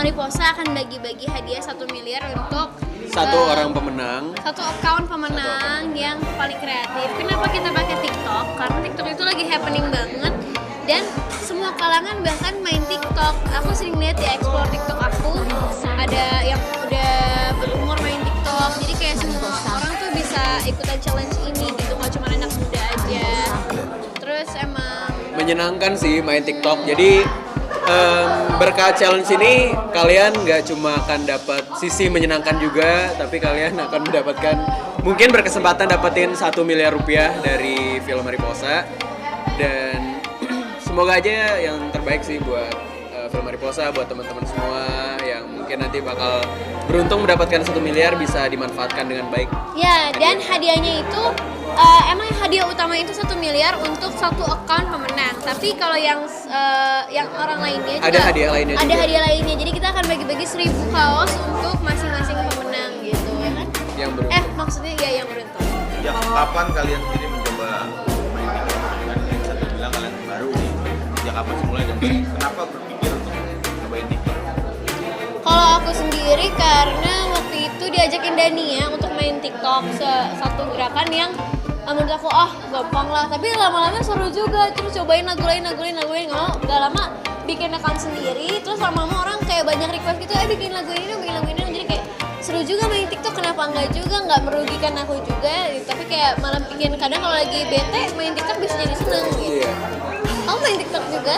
Mariposa akan bagi-bagi hadiah 1 miliar untuk Satu orang pemenang. satu account pemenang yang paling kreatif. Kenapa kita pakai TikTok? Karena TikTok itu lagi happening banget dan semua kalangan bahkan main TikTok. Aku sering lihat di explore TikTok aku ada yang udah berumur main TikTok. Jadi kayak semua orang tuh bisa ikutan challenge ini gitu, nggak cuma anak muda aja. Terus emang Menyenangkan sih main TikTok. Jadi berkat challenge ini kalian nggak cuma akan dapat sisi menyenangkan juga, tapi kalian akan mendapatkan mungkin berkesempatan dapetin 1 miliar rupiah dari film Mariposa. Dan semoga aja yang terbaik sih buat film Mariposa, buat teman-teman semua yang mungkin nanti bakal beruntung mendapatkan 1 miliar bisa dimanfaatkan dengan baik. ya, dan hadiahnya itu emang hadiah utama itu 1 miliar untuk satu account pemenang. Tapi kalau yang orang lainnya juga Ada hadiah lainnya Ada juga. hadiah lainnya. Jadi kita akan bagi-bagi 1000 kaos untuk masing-masing pemenang gitu ya kan? Yang beruntung. Maksudnya ya yang beruntung. Ya, kapan kalian sendiri mencoba main TikTok? Kan yang satu bilang kalian baru nih. Ya kapan mulai dan kenapa berpikir untuk cobain TikTok? Kalau aku sendiri karena waktu itu diajakin Dania untuk main TikTok satu gerakan yang menurut aku gampang lah, tapi lama-lama seru juga. Terus cobain lagu lain nggak lama bikin account sendiri. Terus lama-lama orang kayak banyak request gitu, bikin lagu ini dong, jadi kayak seru juga main TikTok. Kenapa enggak juga, nggak merugikan aku juga gitu. Tapi kayak malah bikin kadang kalau lagi bete main TikTok bisa jadi seneng gitu. Iya. Kamu main TikTok juga?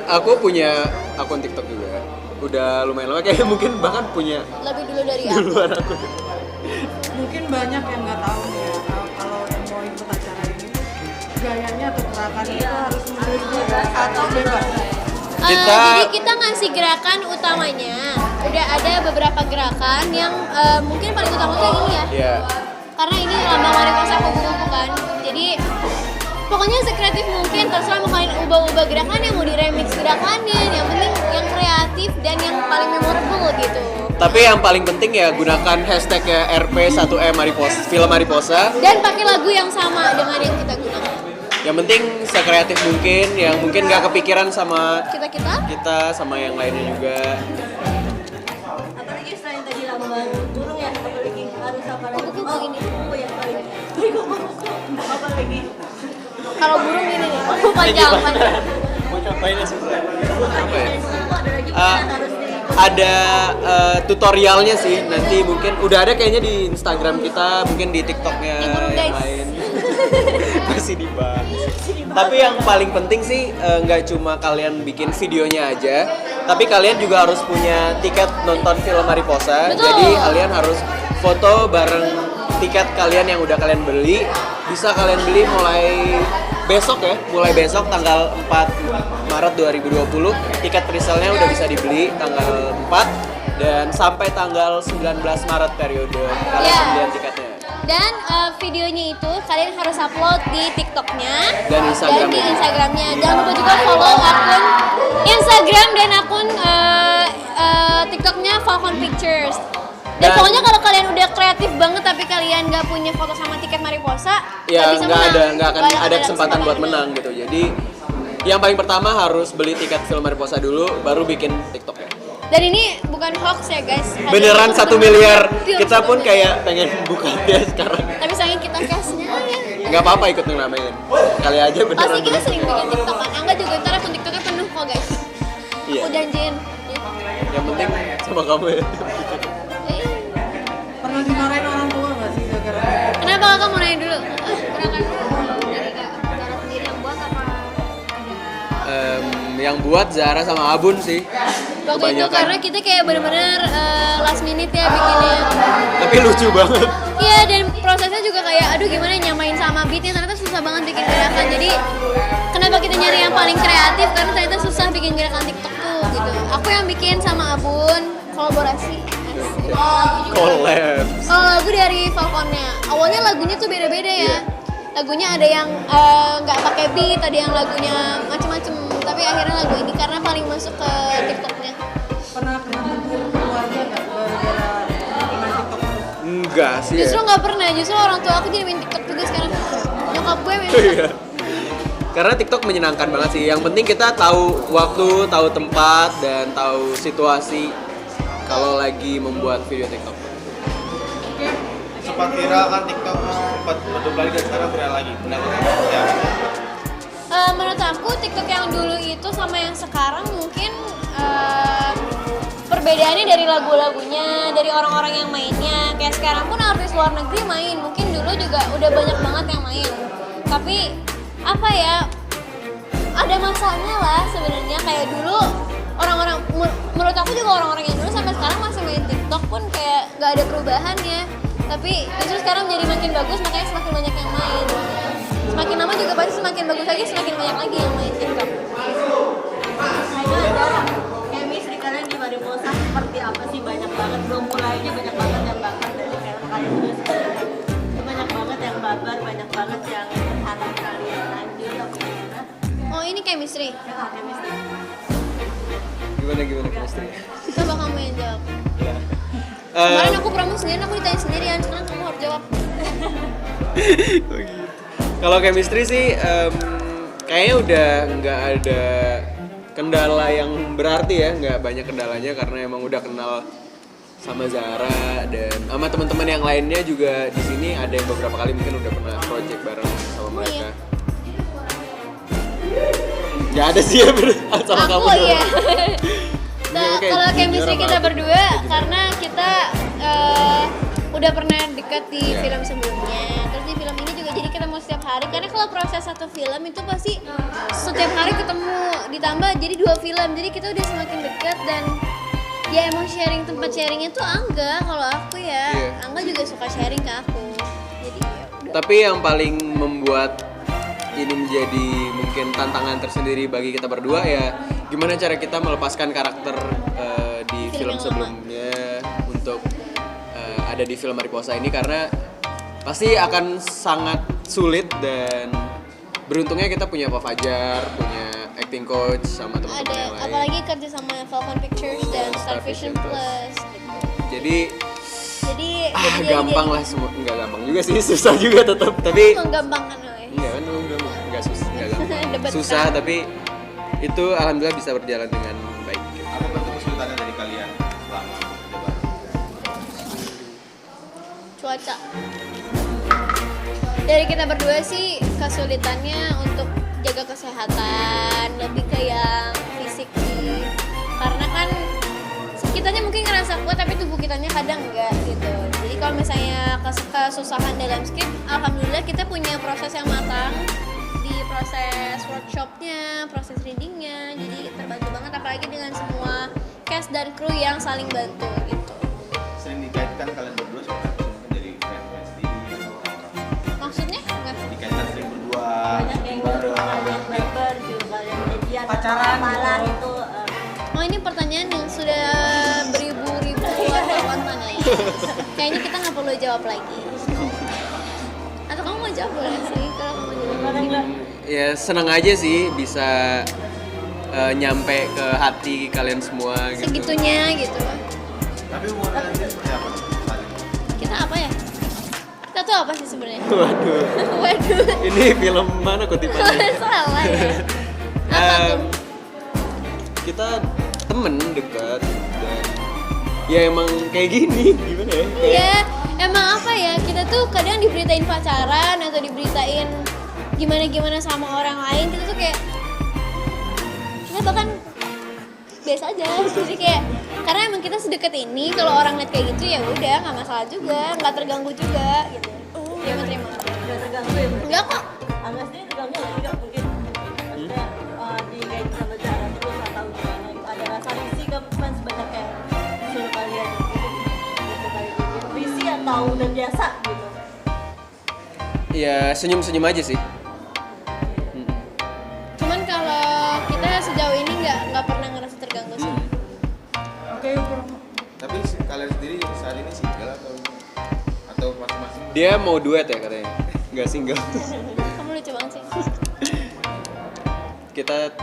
Aku punya akun TikTok juga. Udah lumayan lama, kayak mungkin bahkan punya Lebih dulu dari aku. duluan aku. Mungkin banyak yang nggak tahu nih ya, kalau yang mau ikut acara ini gayanya atau gerakannya itu harus menunjuk atau bebas. Kita- Jadi kita ngasih gerakan utamanya. Udah ada beberapa gerakan yang mungkin paling utama tuh yang ini ya. Iya. Karena ini lambang Mariposa kupu-kupu kan. Jadi pokoknya sekreatif mungkin, terserah mau kalian ubah-ubah gerakan, yang mau diremix gerakannya. Yang penting yang kreatif dan yang paling memorable gitu. Tapi yang paling penting ya gunakan hashtagnya RP1M Mariposa, film Mariposa. Dan pakai lagu yang sama dengan yang kita gunakan. Yang penting sekreatif mungkin, yang mungkin nggak kepikiran sama Kita kita, sama yang lainnya juga. Apalagi selain tadi lambang burung ya, apalagi harus apa lagi? Kupu-kupu ini. Oh ya, apa lagi? Kalau burung ini nih, panjang. Mau cobain sih. Apa ya? Ada lagi Ah, harus ada tutorialnya sih, nanti mungkin udah ada kayaknya di Instagram kita, mungkin di TikToknya Yang burung, yang guys. lain. Masih dibahas. Tapi yang paling penting sih nggak cuma kalian bikin videonya aja, tapi kalian juga harus punya tiket nonton film Mariposa. Betul. Jadi kalian harus foto bareng tiket kalian yang udah kalian beli. Bisa kalian beli mulai besok ya, mulai besok tanggal 4 Maret 2020. Tiket presale-nya udah bisa dibeli tanggal 4 dan sampai tanggal 19 Maret periode kalian Iya. pembelian tiketnya. Dan videonya itu kalian harus upload di TikToknya Dan Instagramnya. di Instagramnya. Jangan lupa juga follow akun Instagram dan akun TikToknya Falcon Pictures. Dan Dan- pokoknya kalau kalian udah kreatif banget tapi kalian nggak punya foto sama tiket Mariposa, Ya bisa nggak menang. akan Nggak ada kesempatan buat menang gitu. Jadi yang paling pertama harus beli tiket film Mariposa dulu, baru bikin TikTok ya. Dan ini bukan hoax ya guys. Hadiah Beneran itu 1 bener-bener miliar. real, Kita pun 1 miliar. kayak pengen buka dia sekarang. Tapi sayang kita cashnya ya. Nggak apa-apa ikut ngeramain. Kali aja Pasti beneran. kita sering bikin TikTok kan. Angga juga ntar akun TikToknya penuh kok guys. Iya. Aku janjiin. Ya. Yang penting sama kamu ya. Eh, Pernah dimarahin orang tua nggak sih gara-gara Kenapa kakak mau nanya dulu? Gerakan dari cara sendiri yang buat apa ada? Yang buat Zara sama Abun sih. Waktu itu karena kita kayak bener-bener last minute ya bikinnya. Tapi lucu banget. Iya, dan prosesnya juga kayak aduh gimana nyamain sama beatnya, ternyata susah banget bikin gerakan. Jadi kenapa kita nyari yang paling kreatif, karena ternyata susah bikin gerakan TikTok tuh gitu. Aku yang bikin sama Abun, kolaborasi. Collab. Kalau lagu dari Falconnya, awalnya lagunya tuh beda-beda ya. Iya. Lagunya ada yang nggak pakai beat, ada yang lagunya macem-macem. Tapi akhirnya lagu ini karena paling masuk ke TikToknya. pernah tentuin keluarga nggak gara-gara main TikTok terus? Enggak sih. Ya. Justru nggak pernah, justru orang tua aku jadi main TikTok juga sekarang. Nyokap gue main TikTok. Iya. Karena TikTok menyenangkan banget sih. Yang penting kita tahu waktu, tahu tempat, dan tahu situasi kalau lagi membuat video TikTok? Sempat viral kan TikTok, sempat redup lagi dan sekarang viral lagi. Pendapat kamu seperti apa? Menurut aku TikTok yang dulu itu sama yang sekarang mungkin perbedaannya dari lagu-lagunya, dari orang-orang yang mainnya. Kayak sekarang pun artis luar negeri main, mungkin dulu juga udah banyak banget yang main. Tapi apa ya, ada masanya lah sebenarnya. Kayak dulu orang-orang, menurut aku juga orang-orang yang dulu sampai sekarang masih main TikTok pun kayak nggak ada perubahannya. Tapi justru sekarang jadi makin bagus, makanya semakin banyak yang main. Semakin lama juga pasti semakin bagus lagi, semakin banyak lagi yang main TikTok. Itu ada chemistry kalian di Mariposa seperti apa sih? Banyak banget, belum mulainya banyak banget yang bakat dari kalian juga sebenarnya. Banyak banget yang babar, banyak banget yang harap kalian lanjut atau gimana? Oh ini chemistry. Ya, chemistry. Gimana chemistry? Coba kamu yang jawab. Kemarin aku promo sendiri, aku ditanya sendirian, sekarang kamu harus jawab. Oh gitu. Kalau chemistry sih kayaknya udah nggak ada kendala yang berarti ya, nggak banyak kendalanya karena emang udah kenal sama Zara dan sama teman-teman yang lainnya juga di sini ada yang beberapa kali mungkin udah pernah project bareng sama mereka. Nggak ada sih ya sama kamu. Aku iya. Iya, Nah, oke, kalau jujur chemistry sama kita aku. berdua karena kita udah pernah dekat di Iya. film sebelumnya, terus di film ini juga jadi ketemu setiap hari. Karena kalau proses satu film itu pasti setiap hari ketemu, ditambah jadi 2 film, jadi kita udah semakin dekat dan ya emang sharing, tempat sharingnya tuh Angga. Kalau aku ya, Iya. Angga juga suka sharing ke aku. Jadi ya udah. Tapi yang paling membuat ini menjadi mungkin tantangan tersendiri bagi kita berdua ya gimana cara kita melepaskan karakter di Film film yang sebelumnya untuk ada di film Mariposa ini karena pasti akan sangat sulit dan beruntungnya kita punya Pak Fajar, punya acting coach sama teman-teman Ada yang lain. apalagi kerja sama Falcon Pictures dan Star Vision Plus gitu. Jadi Jadi gampang lah semua, nggak gampang juga sih, susah juga tetap tapi menggampangkan woy. enggak kan enggak susah, enggak gampang. Debat Susah sekarang. tapi itu alhamdulillah bisa berjalan dengan baik. Apa bentuk kesulitannya dari kalian selama mencoba? Cuaca. Dari kita berdua sih kesulitannya untuk jaga kesehatan, lebih ke yang fisik sih. Karena kan kitanya mungkin ngerasa kuat tapi tubuh kitanya kadang enggak gitu. Jadi kalau misalnya kesusahan dalam skrip, alhamdulillah kita punya proses yang matang di proses workshopnya, proses readingnya. Jadi terbantu banget apalagi dengan semua cast dan kru yang saling bantu gitu. Sering dikaitkan kalian berdua sama mungkin dari fans TV atau orang-orang Maksudnya? Enggak. dikaitkan sering berdua Banyak yang bareng. kalian babar juga kalian jadian Pacaran apalah gitu. itu. Oh ini pertanyaan yang sudah beribu-ribu wartawan tanya. Kayaknya kita nggak perlu jawab lagi. Atau kamu mau jawab boleh sih kalau kamu mau jawab. Ya senang aja sih bisa nyampe ke hati kalian semua gitu. Segitunya gitu. Tapi hubungan kalian sendiri seperti apa saat ini? Kita apa ya? Kita tuh apa sih sebenarnya? Waduh, Waduh. ini film mana kutipannya? Salah ya. Apa tuh? Kita temen dekat dan ya emang kayak gini gimana ya? Iya, emang apa ya? Kita tuh kadang diberitain pacaran atau diberitain gimana-gimana sama orang lain. Kita tuh kayak kita bahkan biasa aja. Jadi kayak karena emang kita sedekat ini, kalau orang lihat kayak gitu ya udah nggak masalah juga, nggak terganggu juga gitu. Terima. Nggak terganggu ya? Enggak kok. Angga sendiri terganggu nggak sih Kak? Mungkin maksudnya dikait sama cara terus atau gimana gitu. Ada rasa risih ke fans banyak yang suruh kalian gitu kali bikin risih atau udah biasa gitu? Ya senyum-senyum aja sih. Cuman kalau kita sejauh ini nggak pernah ngerasa terganggu sih. Oke, promo. Tapi kalian sendiri saat ini single atau masing-masing? Dia mau duet ya katanya, nggak single. Kamu lucu banget sih. Kita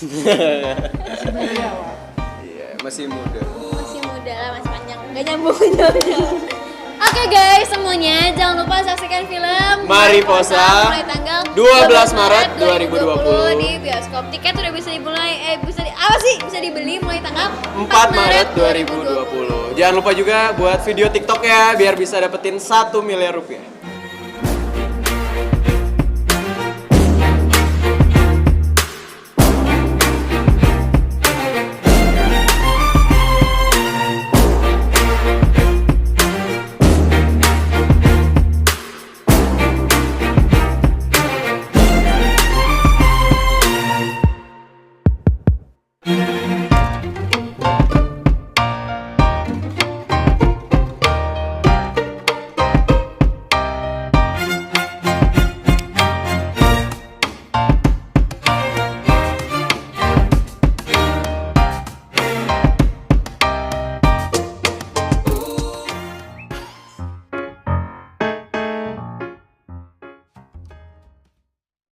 Iya, Wak. iya masih muda. Masih muda lah, masih panjang. Nggak nyambung jauh-jauh. Oke guys semuanya, jangan lupa saksikan film Mariposa mulai tanggal 12 Maret 2020 di bioskop. Tiket udah bisa bisa dibeli mulai tanggal 4 Maret 2020. Jangan lupa juga buat video TikTok ya biar bisa dapetin 1 miliar rupiah.